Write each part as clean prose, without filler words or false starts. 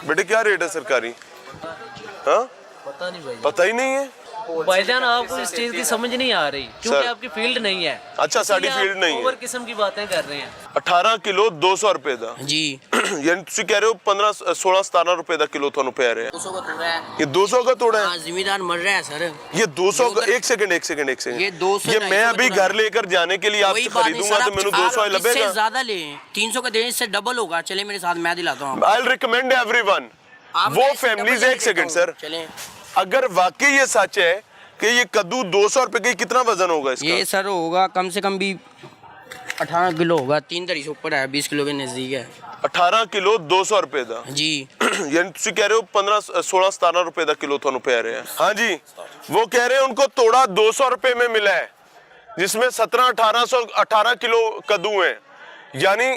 बेटे क्या रेट है सरकारी? हाँ पता नहीं भाई, पता ही नहीं है भाईजान आपको इस चीज की समझ नहीं आ रही क्योंकि आपकी फील्ड नहीं है। अच्छा साड़ी फील्ड नहीं है। ओवर किस्म की बातें कर रहे हैं। 18 किलो 200 रुपए ਦਾ जी यानी ਤੁਸੀਂ कह रहे हो 15 16 17 रुपए ਦਾ किलो ਤੁਹਾਨੂੰ पै रहा है। 200 का तोड़ा है। ये 200 का तोड़ा है। हाँ, जिम्मेदार मर रहा है सर। ये 200 का एक सेकंड ये 200 ये मैं अभी घर लेकर जाने के लिए आपसे खरीदूंगा तो मैंने 200 ही लगेगा। इससे ज्यादा ले 300 का दें, इससे डबल होगा। चले मेरे साथ, मैं दिलाता हूँ। आई विल रिकमेंड एवरीवन वो फैमिलीज। एक सेकंड सर, अगर वाकई ये सच है कि ये कद्दू 200 रुपए की, कितना वजन होगा इसका? ये सर होगा कम से कम भी 18 किलो होगा। 3 दरी से ऊपर है, 20 किलो के नजदीक है। 18 किलो 200 रुपए ਦਾ जी यानी ਤੁਸੀਂ कह रहे हो 15 16 17 रुपए ਦਾ किलो ਤੁਹਾਨੂੰ पै रहे हैं। हाँ जी, वो कह रहे हैं उनको तोड़ा 200 रुपए में मिला है, जिसमें 18 किलो कद्दू है, यानी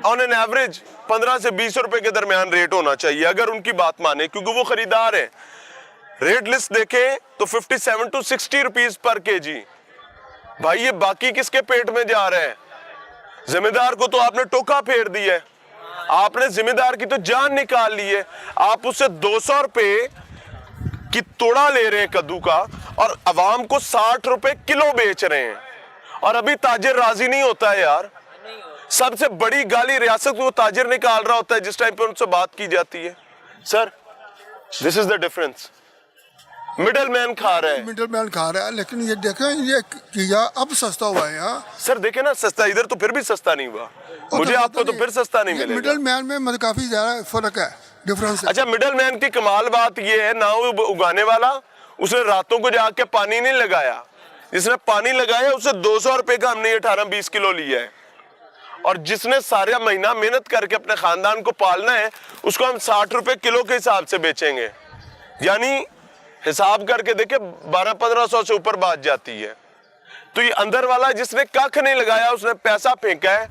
ऑन एन एवरेज 15 से 20 रुपए के दरमियान रेट होना चाहिए अगर उनकी बात माने, क्योंकि वो खरीदार है। रेट लिस्ट देखें तो 57 to 60 रुपीज पर केजी। भाई ये बाकी किसके पेट में जा रहे हैं? जिम्मेदार को तो आपने टोका फेर दिया है, आपने जिम्मेदार की तो जान निकाल ली है। आप उससे 200 रुपए की तोड़ा ले रहे हैं कद्दू का और अवाम को 60 रुपए किलो बेच रहे हैं, और अभी ताजिर राजी नहीं होता है यार। सबसे बड़ी गाली रियासत को ताजिर निकाल रहा होता है जिस टाइम पे उनसे बात की जाती है। Sir this is the difference. Middle man खा रहा है, मिडल मैन खा रहा है, लेकिन ये देखें ये किया अब सस्ता हुआ है यहाँ। सर देखे ना, सस्ता इधर तो फिर भी सस्ता नहीं हुआ, मुझे आपको तो फिर सस्ता नहीं मिलेगा। मिडल मैन में मतलब काफी ज्यादा फर्क है, डिफरेंस है। अच्छा, मिडल मैन की कमाल बात ये है ना, वो उगाने वाला उसने रातों को जाके पानी नहीं लगाया, जिसने पानी लगाया उससे 200 रुपए का हमने 18-20 किलो लिया है, और जिसने सारा महीना मेहनत करके अपने खानदान को पालना है उसको हम 60 रुपए किलो के हिसाब से बेचेंगे। यानी हिसाब करके देखे 1200-1500 से ऊपर बात जाती है। तो ये अंदर वाला जिसने कख नहीं लगाया उसने पैसा फेंका है,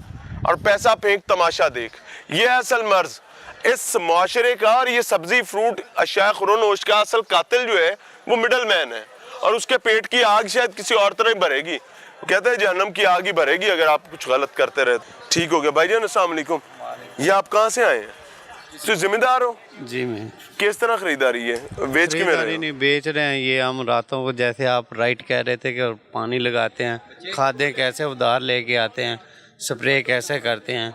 और पैसा फेंक तमाशा देख। ये असल मर्ज इस मुआशरे का, और ये सब्जी फ्रूट अशिया खुरोनोश का असल कातिल जो है वो मिडल मैन है, और उसके पेट की आग शायद किसी और तरह भरेगी। कहते हैं जहन्नम की आग ही भरेगी अगर आप कुछ गलत करते रहे। ठीक हो गया भाईजान, अस्सलाम वालेकुम। ये आप कहाँ से आए हैं? तो जिम्मेदार हो जी? मैं किस तरह खरीदारी है? बेच के मेरे नहीं बेच रहे हैं ये हम रातों को, जैसे आप राइट कह रहे थे कि पानी लगाते हैं, खादें कैसे उधार लेके आते हैं, स्प्रे कैसे करते हैं,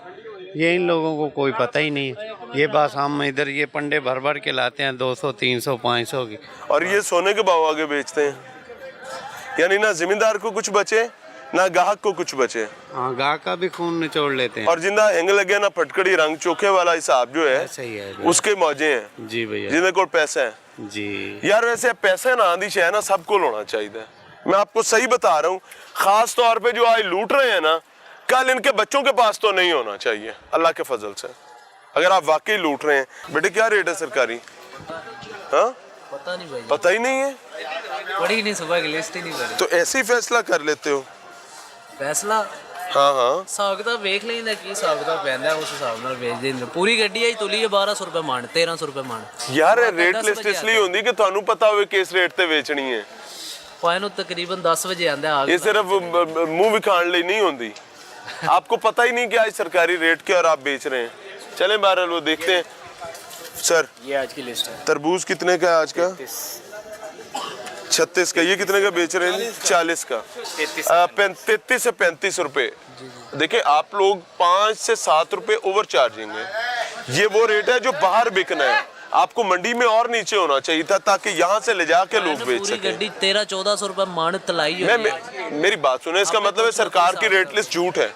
ये इन लोगों को कोई पता ही नहीं है। ये बस हम इधर ये पंडे भर भर के लाते हैं 200 300 500 की, और ये सोने के भाव आगे बेचते हैं। यानी ना जिम्मेदार को कुछ बचे ना ग्राहक को कुछ बचे। हाँ, गाहक का भी खून निचोड़ लेते हैं। और जिंदा हिंग लगे ना फटकड़ी रंग चोखे वाला हिसाब जो है सही है, उसके मौजे हैं जी भैया, जिन्हें को पैसा है जी। यार वैसे पैसे ना आंदी शय ना सबको होना चाहिए। मैं आपको सही बता रहा हूँ, खास तौर पे जो आज लूट रहे हैं ना, कल इनके बच्चों के पास तो नहीं होना चाहिए अल्लाह के फजल से, अगर आप वाकई लूट रहे हैं। बेटे क्या रेट है सरकारी? हाँ पता नहीं भाई, पता ही नहीं है, पढ़ी नहीं, सुबह की लिस्ट ही नहीं करी। तो ऐसे ही फैसला कर लेते हो? फैसला हाँ हाँ, ਹਿਸਾਬ ਕਿਤਾਬ ਵੇਖ ਲੈਂਦਾ ਕੀ ਹਿਸਾਬ ਕਿਤਾਬ ਪੈਂਦਾ, ਉਸ ਹਿਸਾਬ ਨਾਲ ਵੇਚ ਦਿੰਦੇ। ਪੂਰੀ ਗੱਡੀ ਆਈ ਤੁਲੀ 1200 ਰੁਪਏ ਮੰਨ, 1300 ਰੁਪਏ ਮੰਨ। ਯਾਰ ਇਹ ਰੇਟ ਲਿਸਟ ਇਸ ਲਈ ਹੁੰਦੀ ਕਿ ਤੁਹਾਨੂੰ ਪਤਾ ਹੋਵੇ ਕਿਸ ਰੇਟ ਤੇ ਵੇਚਣੀ ਹੈ। ਪਾਇਨ ਨੂੰ ਤਕਰੀਬਨ 10 ਵਜੇ ਆਂਦਾ ਆ। ये सिर्फ मुंह विखाण ਲਈ नहीं होती, आपको पता ही नहीं कि आज सरकारी रेट के और आप बेच रहे हैं। चलें बहरहाल वो देखते हैं। सर ये आज की लिस्ट है। तरबूज कितने का है आज का? 36 का। ये कितने का बेच रहे हैं? 40 का। 33 से 35 रुपए। देखिए आप लोग 5 से 7 रुपए ओवर चार्जिंग है। ये वो रेट है जो बाहर बिकना है, आपको मंडी में और नीचे होना चाहिए था ताकि यहाँ से ले जाके लोग बेच सकें। गड्डी 1300-1400 रुपए मान तलाई है। मेरी बात सुने, इसका मतलब है सरकार की रेट लिस्ट झूठ है।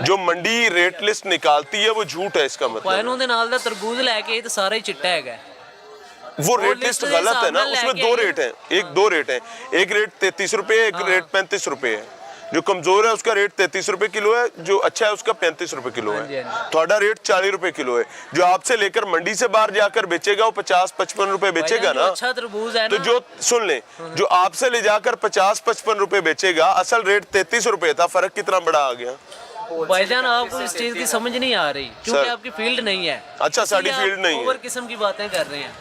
जो मंडी रेट लिस्ट निकालती है वो झूठ है, इसका मतलब। ਪਾਇਨੋਂ ਦੇ ਨਾਲ ਦਾ ਤਰਬੂਜ ਲੈ ਕੇ ਤੇ सारा ही चिट्टा है। वो रेट लिस्ट गलत है ना, उसमें दो रेट है, दो रेट है, एक रेट 33 रुपए, एक रेट 35 रुपए है। जो कमजोर है उसका रेट 33 रुपए किलो है, जो अच्छा है उसका 35 रुपए किलो है। थोड़ा रेट 40 रुपए किलो है। जो आपसे लेकर मंडी से बाहर जाकर बेचेगा वो 50-55 रुपए बेचेगा ना। अच्छा तरबूज है तो जो सुन ले, जो आपसे ले जाकर 50-55 रुपए बेचेगा, असल रेट 33 रुपए था। फर्क कितना बड़ा आ गया भाईजान, आपको इस चीज की समझ नहीं आ रही क्योंकि आपकी फील्ड नहीं है। अच्छा साड़ी फील्ड नहीं है, ओवर किस्म की बातें कर रहे हैं।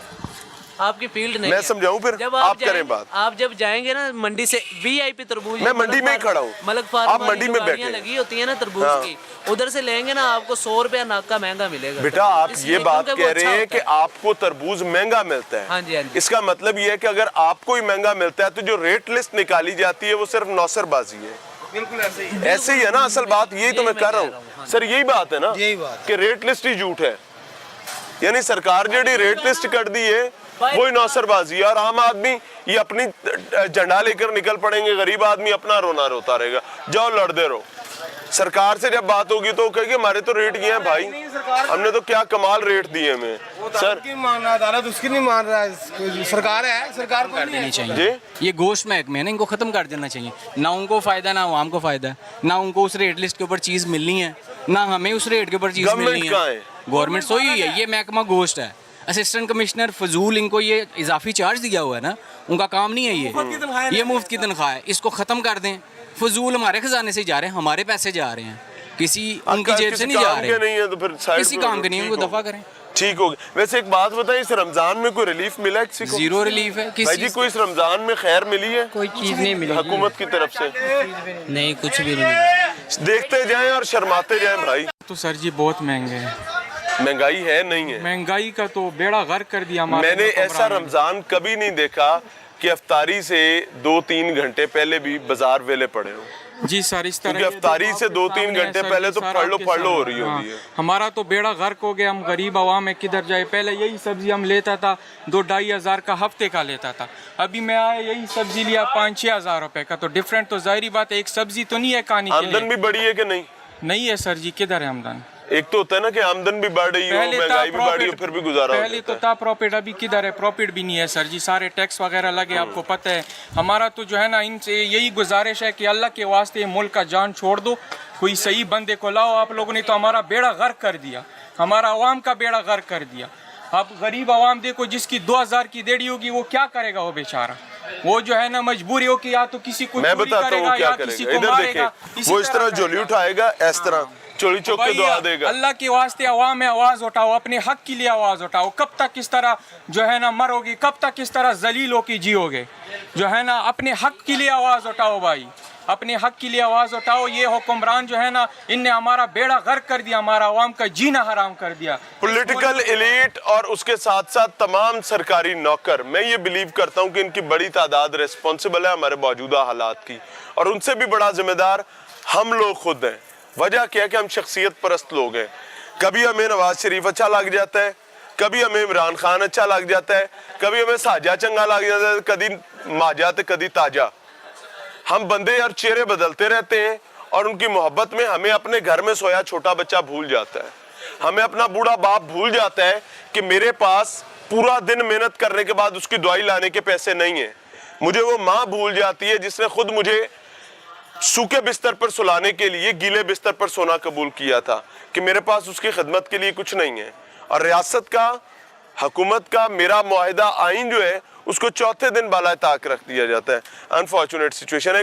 आपकी फील्ड नहीं मैं है। समझाऊं फिर? जब आप जाएंगे- करें बात। आप जब जाएंगे ना मंडी से VIP तरबूज, मैं मंडी में ही खड़ा हूं। मलक फार्म आप वाली मंडी जो में गाड़ियां बैठे हैं। लगी होती है ना तरबूज हाँ। की, उधर से लेंगे ना आपको 100 रुपया नाका महंगा मिलेगा। बेटा आप इसलिए ये बात क्योंकि वो कह रहे अच्छा हैं होता कि है। आपको तरबूज महंगा मिलता है। हाँ जी, हाँ जी। इसका मतलब ये है कि अगर आपको ही महंगा मिलता है तो जो रेट लिस्ट निकाली जाती है वो सिर्फ नौसरबाजी है। बिल्कुल ऐसे ही ऐसे ही है ना, असल बात यही तो मैं मैं कर रहा कह रहा हूँ, हूँ हाँ। सर, यही बात है ना यही बात कि रेट लिस्ट ही झूठ है। यानी सरकार जेडी रेट लिस्ट कर दी है वही नौसरबाजी है, और आम आदमी ये अपनी झंडा लेकर निकल पड़ेंगे, गरीब आदमी अपना रोना रोता रहेगा। जाओ लड़ते रहो। सरकार से जब बात होगी तो कहेगी हमारे तो रेट ये हैं भाई, हमने तो क्या कमाल रेट दिए हमें। सर की मान रहा है, अदालत उसकी नहीं मान रहा है, सरकार है, सरकार को कर नहीं देनी है। चाहिए। जी ये गोश्त महकमे है ना, इनको खत्म कर देना चाहिए। ना उनको फायदा ना आवाम को फायदा, ना उनको उस रेट लिस्ट के ऊपर चीज मिलनी है, ना हमें उस रेट के ऊपर चीज गवर्नमेंट मिलनी कहाँ है। है? गवर्नमेंट सोई हुई है, ये महकमा गोश्त है। असिस्टेंट कमिश्नर फजूल इनको ये इजाफी चार्ज दिया हुआ है ना, उनका काम नहीं है ये मुफ्त की तनख्वाह है, इसको खत्म कर दें। फजूल हमारे खजाने से जा रहे हैं, हमारे पैसे जा रहे हैं, किसी उनकी जेब से नहीं जा काम के रहे। नहीं है तो फिर साइड किसी पे काम रखो, के नहीं है, ठीक उनको हो दफा गया। करें। ठीक हो गया। वैसे एक बात बताइए, इस रमजान में कोई रिलीफ मिला है किसी को? जीरो रिलीफ है भाई जी, कोई इस रमजान में खैर मिली है कोई चीज नहीं मिली हुकूमत की तरफ से? नहीं, कुछ भी नहीं। देखते जाएं और शर्माते जाएं भाई। तो सर जी बहुत महंगे हैं, महंगाई है नहीं है? महंगाई का तो बेड़ा गर्क कर दिया हमारे मैंने हुक्मरानों ऐसा ने। रमजान कभी नहीं देखा कि अफ्तारी से 2-3 घंटे पहले भी बाजार वेले पड़े हो। जी सर, इस तरह क्योंकि ये अफ्तारी तो से आपके 2-3 सामने है घंटे सर, पहले ये तो सारा फड़ लो आपके फड़ लो हो सामने। रही हाँ, होती है। हमारा तो बेड़ा गर्क हो गया, हम गरीब आवाम में किधर जाए। पहले यही सब्जी हम लेता था 2-2.5 हज़ार का हफ्ते का लेता था, अभी मैं आया यही सब्जी लिया 5-6 हज़ार रुपए का। तो डिफरेंट तो जाहिर बात है, एक सब्जी तो नहीं है कहानी के आमदन लिए। भी बढ़ी है कि नहीं? नहीं है सर जी, किधर है आमदन? एक तो होता है ना कि आमदन भी बढ़ रही हो, पहले महंगाई भी बढ़ रही हो, प्रॉफिट, फिर भी गुजारा हो पहले तो जाता है। था प्रॉफिट, अभी किधर है? प्रॉफिट भी नहीं है सर जी, सारे टैक्स वगैरह लगे, आपको पता है। हमारा तो जो है ना, इनसे यही गुजारिश है कि अल्लाह के वास्ते मुल्क का जान छोड़ दो, कोई सही बंदे को लाओ। आप लोगों ने तो हमारा बेड़ा गर्क कर दिया, हमारा अवाम का बेड़ा गर्क कर दिया। आप गरीब अवाम देखो, जिसकी 2000 की देड़ी होगी वो क्या करेगा? वो बेचारा, वो जो है ना मजबूरी हो कि या तो किसी को मैं चोरी बताता हूँ करेगा क्या या किसी करेगा। को इधर मारेगा। देखें, वो इस तरह झोली उठाएगा, इस तरह चोरी चौक के दुआ देगा। अल्लाह के वास्ते अवाम में आवाज उठाओ, अपने हक के लिए आवाज उठाओ। कब तक इस तरह जो है ना मरोगे, कब तक इस तरह जलील होके जियोगे? जो है ना, अपने हक के लिए आवाज उठाओ भाई, अपने हक के लिए आवाज उठाओ। ये हुक्मरान जो है ना, इनने हमारा बेड़ा गर्क कर दिया, हमारा अवाम का जीना हराम कर दिया। पॉलिटिकल एलीट और उसके साथ साथ तमाम सरकारी नौकर, मैं ये बिलीव करता हूँ कि इनकी बड़ी तादाद रिस्पॉन्सिबल है हमारे मौजूदा हालात की, और उनसे भी बड़ा जिम्मेदार हम लोग खुद हैं। वजह क्या है कि हम शख्सियत परस्त लोग हैं। कभी हमें नवाज शरीफ अच्छा लग जाता है, कभी हमें इमरान खान अच्छा लग जाता है, कभी हमें साजा चंगा लग जाता है, कभी माजा तो कभी ताजा। हम बंदे और चेहरे बदलते रहते हैं, और उनकी मोहब्बत में हमें अपने घर में सोया छोटा बच्चा भूल जाता है, हमें अपना बूढ़ा बाप भूल जाता है कि मेरे पास पूरा दिन मेहनत करने के बाद उसकी दवाई लाने के पैसे नहीं है। मुझे वो माँ भूल जाती है जिसने खुद मुझे सूखे बिस्तर पर सुलाने के लिए गीले बिस्तर पर सोना कबूल किया था, कि मेरे पास उसकी खिदमत के लिए कुछ नहीं है। और रियासत का, हुकूमत का मेरा मुआहिदा आइन जो है उसको चौथे दिन बाला ताक रख दिया जाता है। अनफॉर्चुनेट सिचुएशन है।